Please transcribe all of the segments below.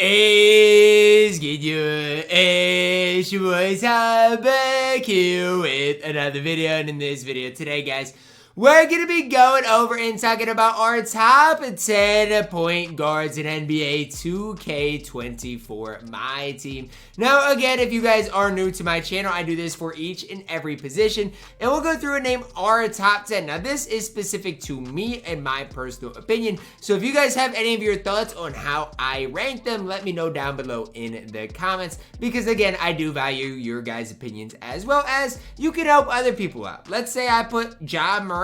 is good? It's your boy Ty back here with another video, and in this video today, guys, we're going to be going over and talking about our top 10 point guards in NBA 2K24 MyTEAM. Now, again, if you guys are new to my channel, I do this for each and every position, and we'll go through and name our top 10. Now, this is specific to me and my personal opinion, so if you guys have any of your thoughts on how I rank them, let me know down below in the comments, because, again, I do value your guys' opinions as well as you can help other people out. Let's say I put Ja Morant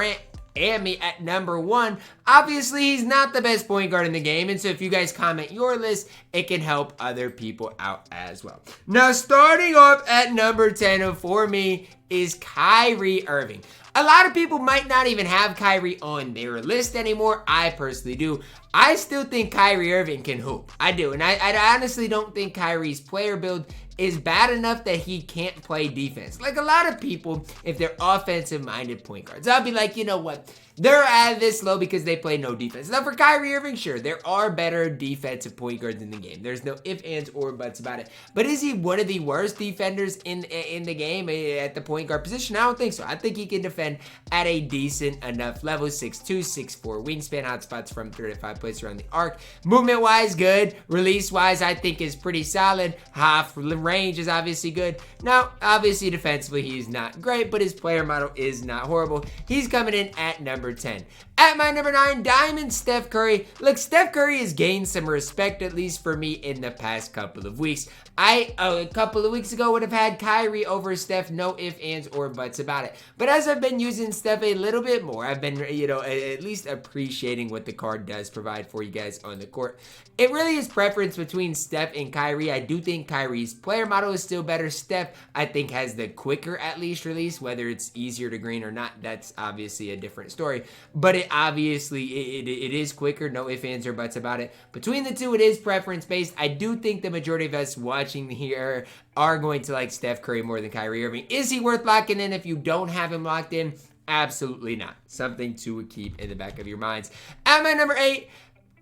and me at number 1. Obviously, he's not the best point guard in the game, and so if you guys comment your list, it can help other people out as well. Now, starting off at number 10 for me is Kyrie Irving. A lot of people might not even have Kyrie on their list anymore. I personally do. I still think Kyrie Irving can hoop. I do, and I honestly don't think Kyrie's player build is bad enough that he can't play defense. Like a lot of people, if they're offensive-minded point guards, I'll be like, you know what? They're at this low because they play no defense. Now for Kyrie Irving, sure, there are better defensive point guards in the game. There's no ifs, ands, or buts about it. But is he one of the worst defenders in the game at the point guard position? I don't think so. I think he can defend at a decent enough level. 6'2", 6'4", wingspan, hot spots from 3 to 5 places around the arc. Movement-wise, good. Release-wise, I think is pretty solid. Half range is obviously good. Now, obviously, defensively, he's not great, but his player model is not horrible. He's coming in at number 10. At my number 9, Diamond Steph Curry. Look, Steph Curry has gained some respect, at least for me, in the past couple of weeks. A couple of weeks ago would have had Kyrie over Steph, no ifs, ands, or buts about it. But as I've been using Steph a little bit more, I've been, at least appreciating what the card does provide for you guys on the court. It really is preference between Steph and Kyrie. I do think Kyrie's player model is still better. Steph, I think, has the quicker, at least, release. Whether it's easier to green or not, that's obviously a different story. But it obviously, it is quicker. No ifs, ands, or buts about it. Between the two, it is preference-based. I do think the majority of us watching here are going to like Steph Curry more than Kyrie Irving. Is he worth locking in if you don't have him locked in? Absolutely not. Something to keep in the back of your minds. At my number 8,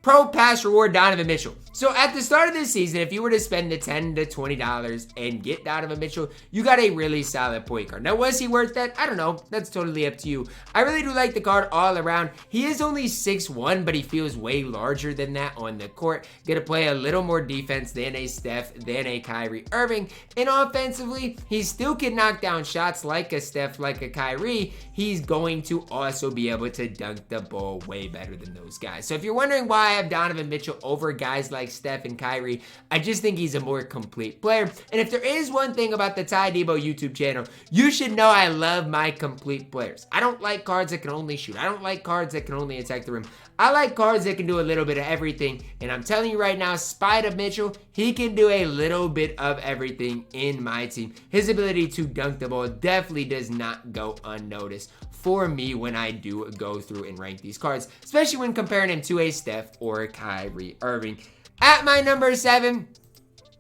Pro Pass Reward Donovan Mitchell. So at the start of this season, if you were to spend the $10 to $20 and get Donovan Mitchell, you got a really solid point guard. Now, was he worth that? I don't know. That's totally up to you. I really do like the card all around. He is only 6'1", but he feels way larger than that on the court. Gonna play a little more defense than a Steph, than a Kyrie Irving. And offensively, he still can knock down shots like a Steph, like a Kyrie. He's going to also be able to dunk the ball way better than those guys. So if you're wondering why I have Donovan Mitchell over guys like Steph and Kyrie, I just think he's a more complete player. And if there is one thing about the TyDeBo YouTube channel, you should know I love my complete players. I don't like cards that can only shoot. I don't like cards that can only attack the rim. I like cards that can do a little bit of everything. And I'm telling you right now, Spider Mitchell, he can do a little bit of everything in my team. His ability to dunk the ball definitely does not go unnoticed for me when I do go through and rank these cards, especially when comparing him to a Steph or a Kyrie Irving. At my number 7,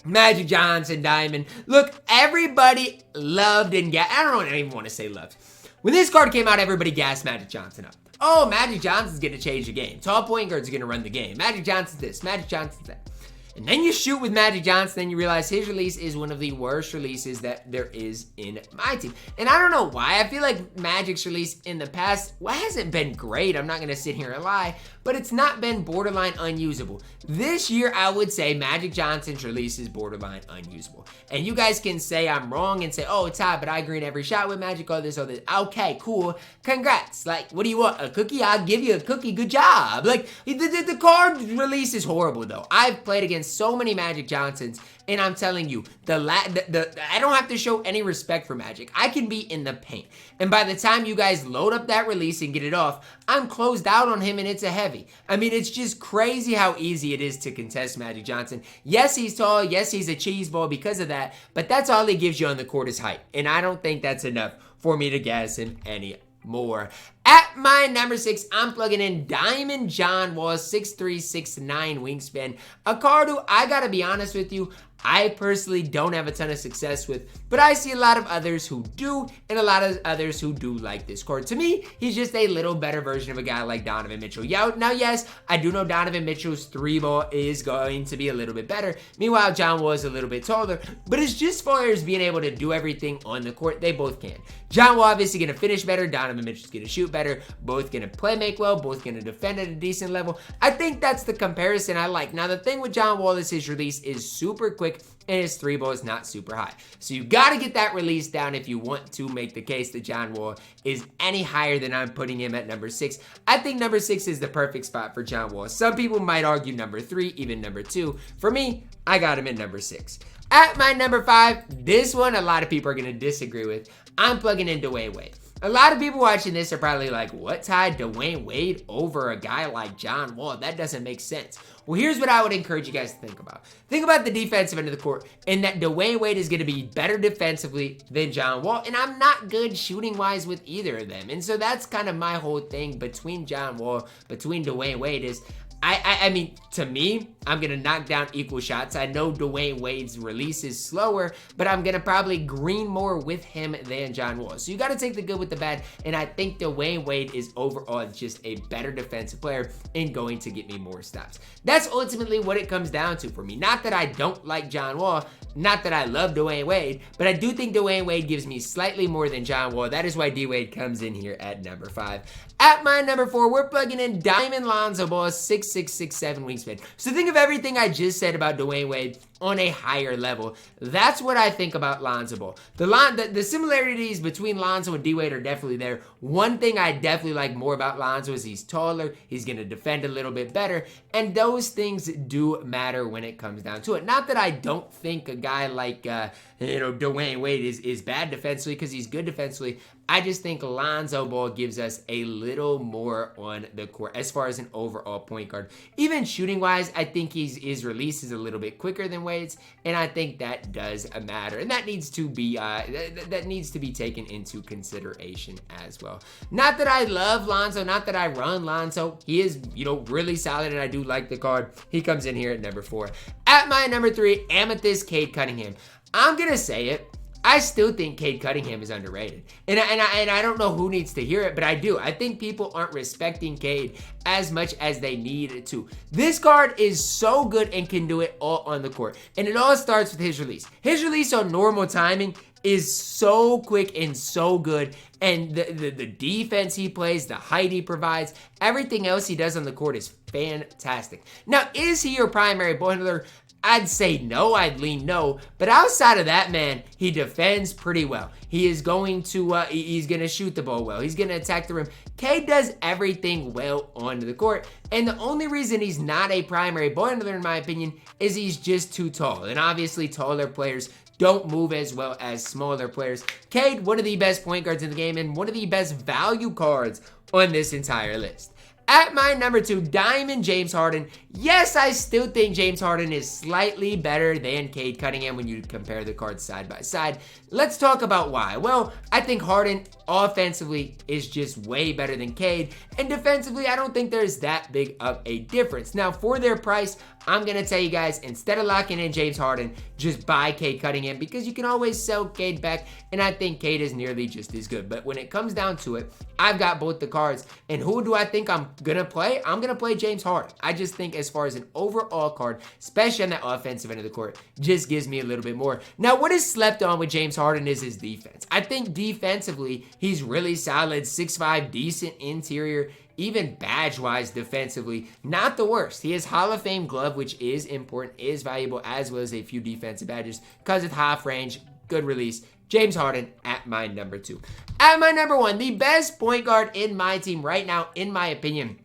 Magic Johnson Diamond. Look, everybody loved and I don't even want to say loved. When this card came out, everybody gassed Magic Johnson up. Oh, Magic Johnson's going to change the game. Tall point guards are going to run the game. Magic Johnson's this, Magic Johnson's that. And then you shoot with Magic Johnson, and you realize his release is one of the worst releases that there is in my team. And I don't know why. I feel like Magic's release in the past hasn't been great. I'm not going to sit here and lie, but it's not been borderline unusable. This year, I would say Magic Johnson's release is borderline unusable. And you guys can say I'm wrong and say, oh, Ty, but I green every shot with Magic, all this, all this. Okay, cool. Congrats. Like, what do you want? A cookie? I'll give you a cookie. Good job. Like, the card release is horrible, though. I've played against so many Magic Johnsons, and I'm telling you, I don't have to show any respect for Magic. I can be in the paint, and by the time you guys load up that release and get it off, I'm closed out on him, and it's a heavy. I mean, it's just crazy how easy it is to contest Magic Johnson. Yes, he's tall. Yes, he's a cheese ball because of that, but that's all he gives you on the court is height, and I don't think that's enough for me to gas him any more. At my number 6, I'm plugging in Diamond John Wall, 6'3", 6'9" wingspan. A card who, I gotta be honest with you, I personally don't have a ton of success with, but I see a lot of others who do, and a lot of others who do like this card. To me, he's just a little better version of a guy like Donovan Mitchell. Yeah, now, yes, I do know Donovan Mitchell's 3-ball is going to be a little bit better. Meanwhile, John Wall is a little bit taller, but it's just far as being able to do everything on the court, they both can. John Wall obviously going to finish better, Donovan Mitchell's going to shoot better, both going to play make well, both going to defend at a decent level. I think that's the comparison I like. Now, the thing with John Wall is his release is super quick, and his 3-ball is not super high. So you got to get that release down if you want to make the case that John Wall is any higher than I'm putting him at number 6. I think number 6 is the perfect spot for John Wall. Some people might argue number 3, even number 2. For me, I got him at number 6. At my number 5, this one a lot of people are going to disagree with. I'm plugging in Dwayne Wade. A lot of people watching this are probably like, what tied Dwayne Wade over a guy like John Wall? That doesn't make sense. Well, here's what I would encourage you guys to think about. Think about the defensive end of the court, and that Dwayne Wade is going to be better defensively than John Wall, and I'm not good shooting-wise with either of them. And so that's kind of my whole thing between John Wall, between Dwayne Wade is, I mean, to me, I'm going to knock down equal shots. I know Dwayne Wade's release is slower, but I'm going to probably green more with him than John Wall. So you got to take the good with the bad, and I think Dwayne Wade is overall just a better defensive player and going to get me more stops. That's ultimately what it comes down to for me. Not that I don't like John Wall, not that I love Dwayne Wade, but I do think Dwayne Wade gives me slightly more than John Wall. That is why D-Wade comes in here at number 5. At my number 4, we're plugging in Diamond Lonzo Ball, 6'6", 6'7" wingspan. So think of everything I just said about Dwayne Wade on a higher level. That's what I think about Lonzo Ball. The similarities between Lonzo and D-Wade are definitely there. One thing I definitely like more about Lonzo is he's taller, he's going to defend a little bit better, and those things do matter when it comes down to it. Not that I don't think a guy like Dwayne Wade is bad defensively, because he's good defensively. I just think Lonzo Ball gives us a little more on the court as far as an overall point guard. Even shooting-wise, I think his release is a little bit quicker than Wade's, and I think that does matter, and that needs to be taken into consideration as well. Not that I love Lonzo, not that I run Lonzo. He is, really solid, and I do like the card. He comes in here at number 4. At my number 3, Amethyst Cade Cunningham. I'm gonna say it. I still think Cade Cunningham is underrated. And I don't know who needs to hear it, but I do. I think people aren't respecting Cade as much as they need to. This card is so good and can do it all on the court. And it all starts with his release. His release on normal timing is so quick and so good. And the defense he plays, the height he provides, everything else he does on the court is fantastic. Now, is he your primary ball handler? I'd say no, I'd lean no, but outside of that, man, he defends pretty well. He is going to, he's going to shoot the ball well. He's going to attack the rim. Cade does everything well on the court, and the only reason he's not a primary ball handler, in my opinion, is he's just too tall, and obviously taller players don't move as well as smaller players. Cade, one of the best point guards in the game, and one of the best value cards on this entire list. At my number 2, Diamond James Harden. Yes, I still think James Harden is slightly better than Cade Cunningham when you compare the cards side by side. Let's talk about why. Well, I think Harden offensively is just way better than Cade, and defensively, I don't think there's that big of a difference. Now, for their price, I'm going to tell you guys, instead of locking in James Harden, just buy Cade Cunningham, because you can always sell Cade back, and I think Cade is nearly just as good. But when it comes down to it, I've got both the cards, and who do I think I'm going to play? I'm going to play James Harden. I just think as far as an overall card, especially on the offensive end of the court, just gives me a little bit more. Now, what is slept on with James Harden is his defense. I think defensively, he's really solid, 6'5", decent interior, even badge-wise defensively, not the worst. He has Hall of Fame glove, which is important, is valuable, as well as a few defensive badges because of half range, good release. James Harden at my number 2. At my number 1, the best point guard in my team right now, in my opinion,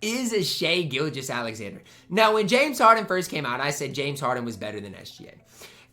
is Shai Gilgeous Alexander. Now, when James Harden first came out, I said James Harden was better than SGA.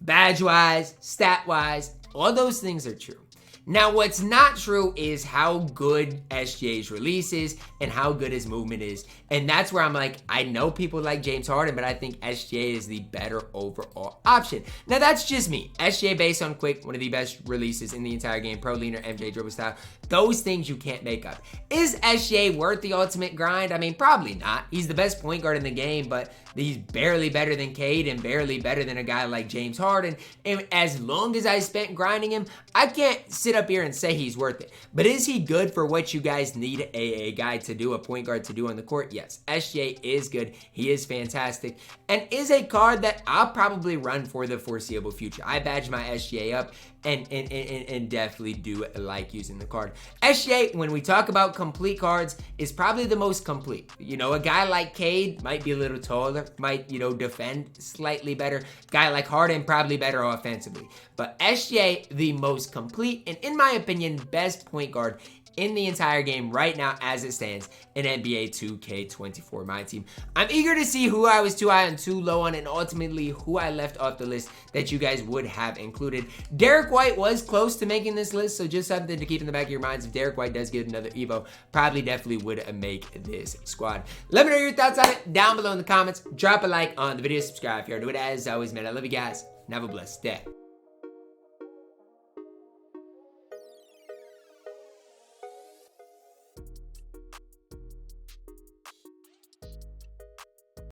Badge-wise, stat-wise, all those things are true. Now, what's not true is how good SGA's release is and how good his movement is. And that's where I'm like, I know people like James Harden, but I think SGA is the better overall option. Now, that's just me. SGA based on Clique, one of the best releases in the entire game. Pro leaner, MJ dribble style. Those things you can't make up. Is SGA worth the ultimate grind? I mean, probably not. He's the best point guard in the game, but he's barely better than Cade and barely better than a guy like James Harden. And as long as I spent grinding him, I can't sit up here and say he's worth it. But is he good for what you guys need a guy to do, a point guard to do on the court? Yes, SGA is good. He is fantastic and is a card that I'll probably run for the foreseeable future. I badge my SGA up and definitely do like using the card. SGA, when we talk about complete cards, is probably the most complete. You know, a guy like Cade might be a little taller, might, you know, defend slightly better. Guy like Harden, probably better offensively. But SGA, the most complete, and in my opinion, best point guard in the entire game right now as it stands in NBA 2K24 MyTEAM. I'm eager to see who I was too high and too low on, and ultimately who I left off the list that you guys would have included. Derek White was close to making this list, so just something to keep in the back of your minds. If Derek White does get another Evo, probably definitely would make this squad. Let me know your thoughts on it down below in the comments. Drop a like on the video, subscribe if you're new. As always, man, I love you guys, and have a blessed day.